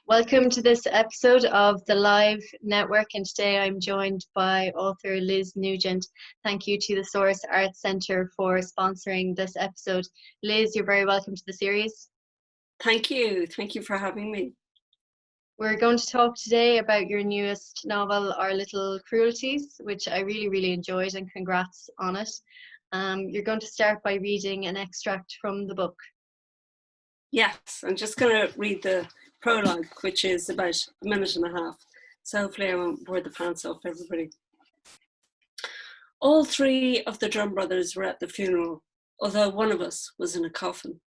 Welcome to this episode of the Live Network, and today I'm joined by author Liz Nugent. Thank you to the Source Arts Centre for sponsoring this episode. Liz, you're very welcome to the series. Thank you. Thank you for having me. We're going to talk today about your newest novel, Our Little Cruelties, which I really enjoyed, and congrats on it. You're going to start by reading an extract from the book. Yes, I'm just going to read the prologue, which is about a minute and a half. So hopefully I won't bore the pants off everybody. All three of the Drum brothers were at the funeral, although one of us was in a coffin.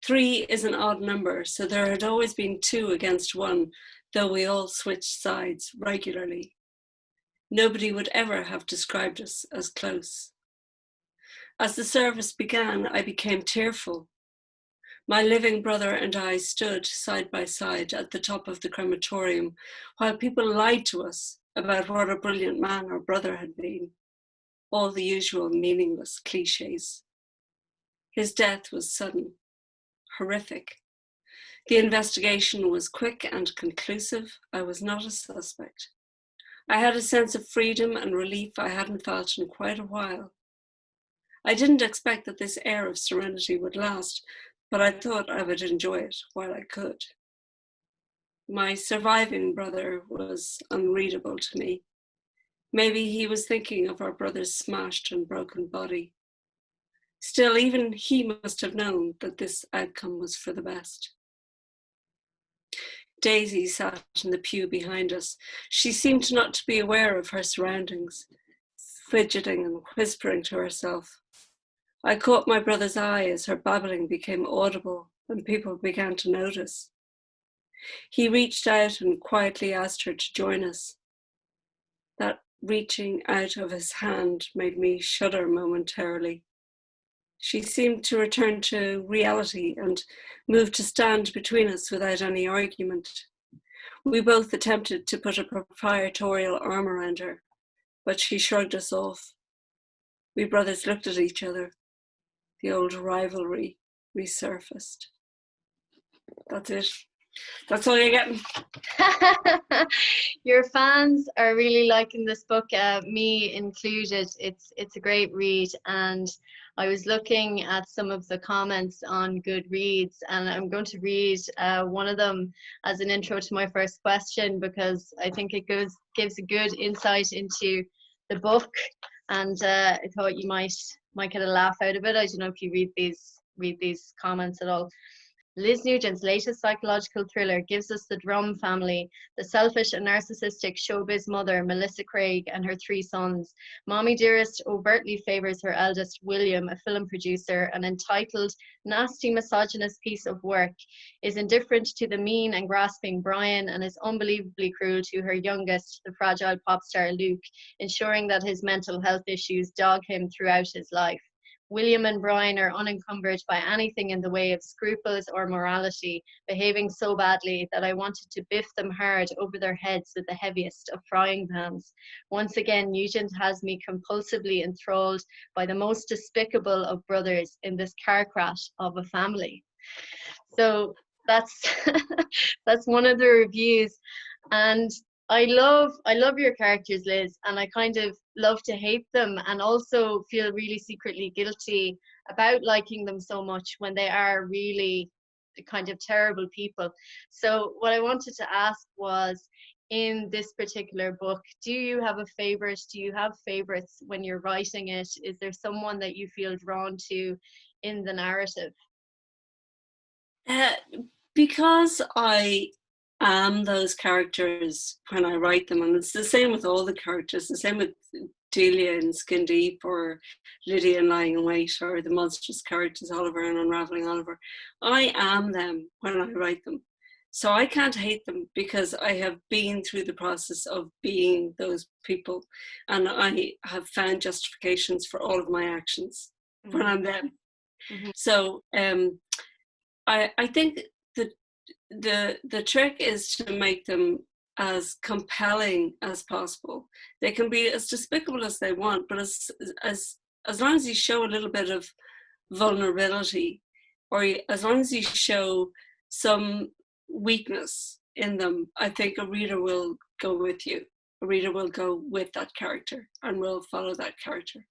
3 is an odd number, so there had always been 2 against 1, though we all switched sides regularly. Nobody would ever have described us as close. As the service began, I became tearful. My living brother and I stood side by side at the top of the crematorium while people lied to us about what a brilliant man our brother had been. All the usual meaningless cliches. His death was sudden, horrific. The investigation was quick and conclusive. I was not a suspect. I had a sense of freedom and relief I hadn't felt in quite a while. I didn't expect that this air of serenity would last, but I thought I would enjoy it while I could. My surviving brother was unreadable to me. Maybe he was thinking of our brother's smashed and broken body. Still, even he must have known that this outcome was for the best. Daisy sat in the pew behind us. She seemed not to be aware of her surroundings, fidgeting and whispering to herself. I caught my brother's eye as her babbling became audible and people began to notice. He reached out and quietly asked her to join us. That reaching out of his hand made me shudder momentarily. She seemed to return to reality and moved to stand between us without any argument. We both attempted to put a proprietorial arm around her, but she shrugged us off. We brothers looked at each other. The old rivalry resurfaced. That's it. That's all you're getting. Your fans are really liking this book, me included. It's a great read, and I was looking at some of the comments on Goodreads, and I'm going to read one of them as an intro to my first question, because I think it gives a good insight into the book, and I thought you might get a laugh out of it. I don't know if you read these comments at all. Liz Nugent's latest psychological thriller gives us the Drum family, the selfish and narcissistic showbiz mother, Melissa Craig, and her 3 sons. Mommy Dearest overtly favours her eldest, William, a film producer, an entitled, nasty misogynist piece of work, is indifferent to the mean and grasping Brian, and is unbelievably cruel to her youngest, the fragile pop star Luke, ensuring that his mental health issues dog him throughout his life. William and Brian are unencumbered by anything in the way of scruples or morality, behaving so badly that I wanted to biff them hard over their heads with the heaviest of frying pans. Once again, Nugent has me compulsively enthralled by the most despicable of brothers in this car crash of a family. So that's that's one of the reviews, and I love your characters, Liz, and I kind of love to hate them and also feel really secretly guilty about liking them so much when they are really kind of terrible people. So what I wanted to ask was, in this particular book, do you have a favorite? Do you have favorites when you're writing it? Is there someone that you feel drawn to in the narrative? Because I am those characters when I write them, and it's the same with all the characters, the same with Delia in Skin Deep, or Lydia in Lying in Wait, or the monstrous characters Oliver and Unraveling Oliver. I am them when I write them. So I can't hate them because I have been through the process of being those people, and I have found justifications for all of my actions when I'm them. Mm-hmm. So I think the trick is to make them as compelling as possible. They can be as despicable as they want, but as long as you show a little bit of vulnerability, or as long as you show some weakness in them, I think a reader will go with you. A reader will go with that character and will follow that character.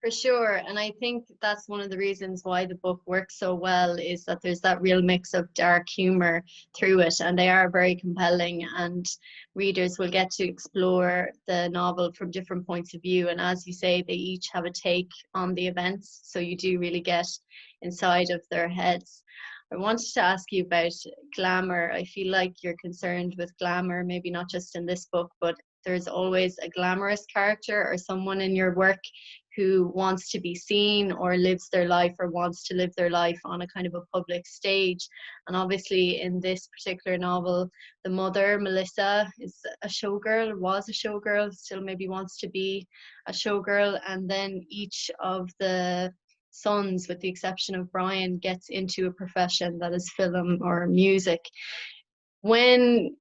For sure. And I think that's one of the reasons why the book works so well, is that there's that real mix of dark humor through it, and they are very compelling, and readers will get to explore the novel from different points of view. And as you say, they each have a take on the events, so you do really get inside of their heads. I wanted to ask you about glamour. I feel like you're concerned with glamour, maybe not just in this book, but there's always a glamorous character or someone in your work who wants to be seen or lives their life or wants to live their life on a kind of a public stage. And obviously in this particular novel, the mother, Melissa, is a showgirl, was a showgirl, still maybe wants to be a showgirl. And then each of the sons, with the exception of Brian, gets into a profession that is film or music. When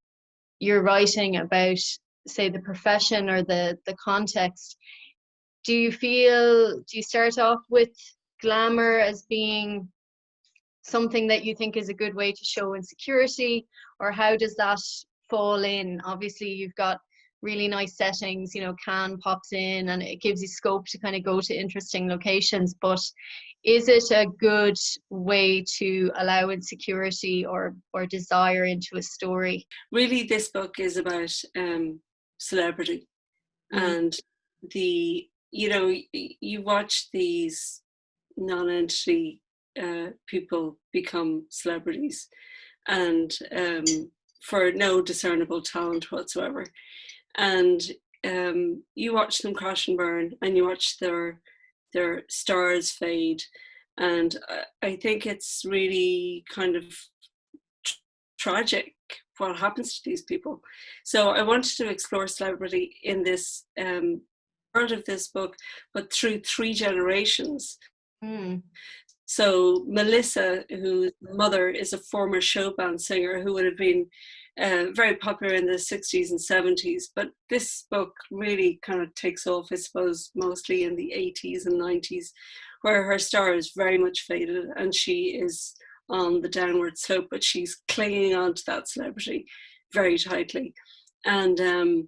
you're writing about, say, the profession or the context, do you start off with glamour as being something that you think is a good way to show insecurity, or how does that fall in? Obviously you've got really nice settings, you know, Cannes pops in and it gives you scope to kind of go to interesting locations, but is it a good way to allow insecurity or desire into a story? Really, this book is about celebrity. And you watch these non-entity people become celebrities, and for no discernible talent whatsoever. And you watch them crash and burn, and you watch their stars fade. And I think it's really kind of tragic what happens to these people. So I wanted to explore celebrity in this world of this book, but through 3 generations. So Melissa, whose mother is a former show band singer who would have been very popular in the 60s and 70s, but this book really kind of takes off, I suppose, mostly in the 80s and 90s, where her star is very much faded and she is on the downward slope, but she's clinging on to that celebrity very tightly. And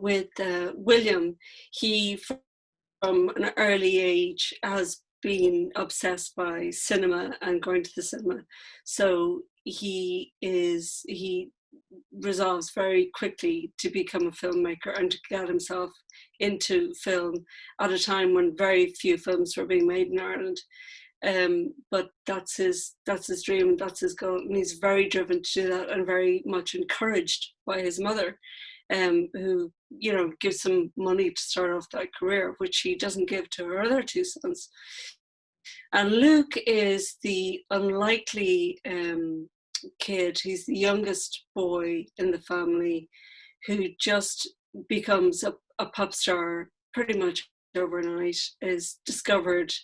with William, he from an early age has been obsessed by cinema and going to the cinema. So he resolves very quickly to become a filmmaker and to get himself into film at a time when very few films were being made in Ireland. But that's his dream, and that's his goal, and he's very driven to do that, and very much encouraged by his mother, who, you know, gives him money to start off that career, which he doesn't give to her other 2 sons. And Luke is the unlikely kid. He's the youngest boy in the family, who just becomes a pop star pretty much overnight, is discovers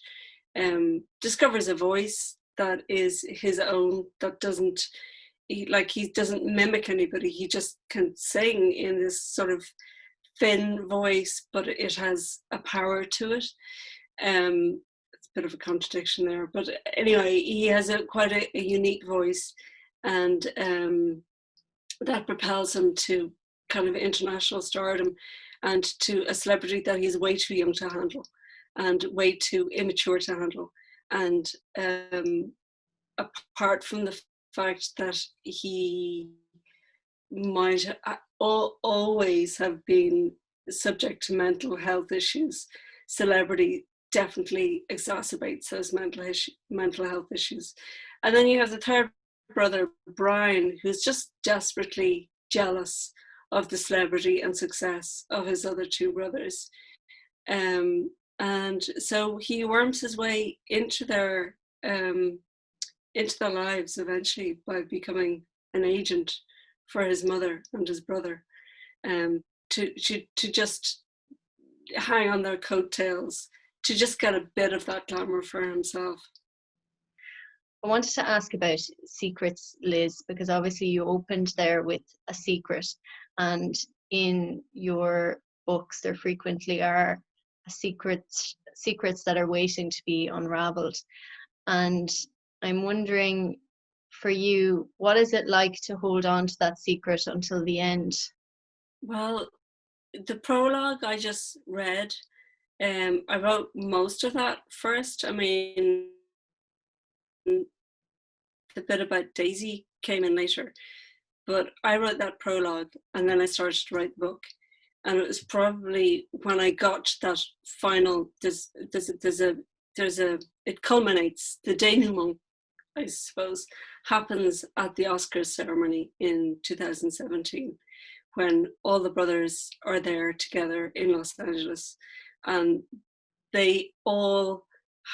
a voice that is his own, that he doesn't mimic anybody. He just can sing in this sort of thin voice, but it has a power to it. It's a bit of a contradiction there, but anyway, he has quite a unique voice, and that propels him to kind of international stardom and to a celebrity that he's way too young to handle and way too immature to handle. And apart from the fact that he might always have been subject to mental health issues, celebrity definitely exacerbates those mental health issues. And then you have the third brother, Brian, who's just desperately jealous of the celebrity and success of his other 2 brothers. And so he worms his way into their lives eventually by becoming an agent for his mother and his brother, to just hang on their coattails, to just get a bit of that glamour for himself. I wanted to ask about secrets, Liz, because obviously you opened there with a secret, and in your books there frequently are secrets that are waiting to be unraveled. And I'm wondering, for you? What is it like to hold on to that secret until the end? Well, the prologue I just read, I wrote most of that first. I mean, the bit about Daisy came in later, but I wrote that prologue and then I started to write the book. And it was probably when I got to that final, it culminates, the denouement, I suppose, happens at the Oscars ceremony in 2017, when all the brothers are there together in Los Angeles, and they all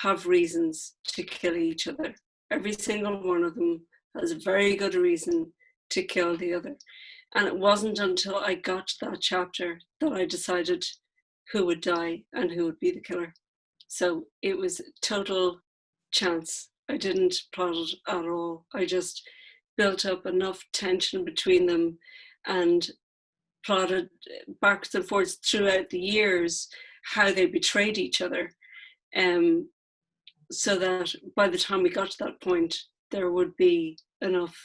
have reasons to kill each other. Every single one of them has a very good reason to kill the other. And it wasn't until I got to that chapter that I decided who would die and who would be the killer. So it was total chance. I didn't plot it at all. I just built up enough tension between them and plotted backwards and forwards throughout the years how they betrayed each other, so that by the time we got to that point, there would be enough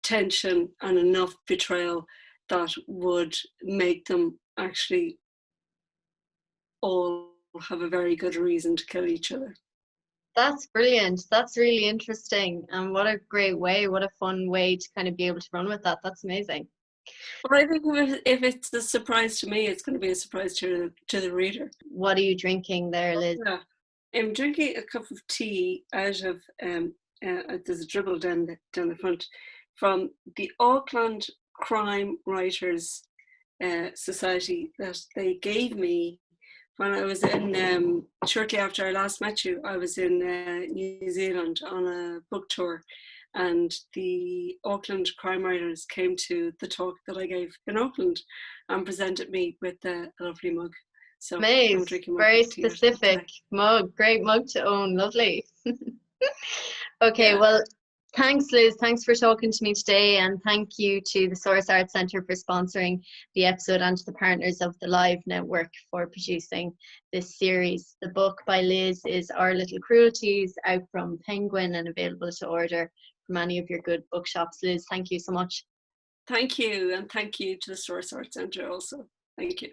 tension and enough betrayal that would make them actually all have a very good reason to kill each other. That's brilliant. That's really interesting. And what a great way, what a fun way to kind of be able to run with that. That's amazing. Well, I think if it's a surprise to me, it's going to be a surprise to the reader. What are you drinking there, Liz? Yeah. I'm drinking a cup of tea out of, there's a dribble down the front, from the Auckland Crime Writers Society that they gave me when I was in, shortly after I last met you, I was in New Zealand on a book tour, and the Auckland crime writers came to the talk that I gave in Auckland and presented me with a lovely mug. So I'm drinking my very tea specific mug. Great mug to own. Lovely. Okay, Yeah. well, thanks, Liz. Thanks for talking to me today, and thank you to the Source Arts Centre for sponsoring the episode, and to the partners of the Live Network for producing this series. The book by Liz is Our Little Cruelties, out from Penguin and available to order from any of your good bookshops. Liz, thank you so much. Thank you, and thank you to the Source Arts Centre also. Thank you.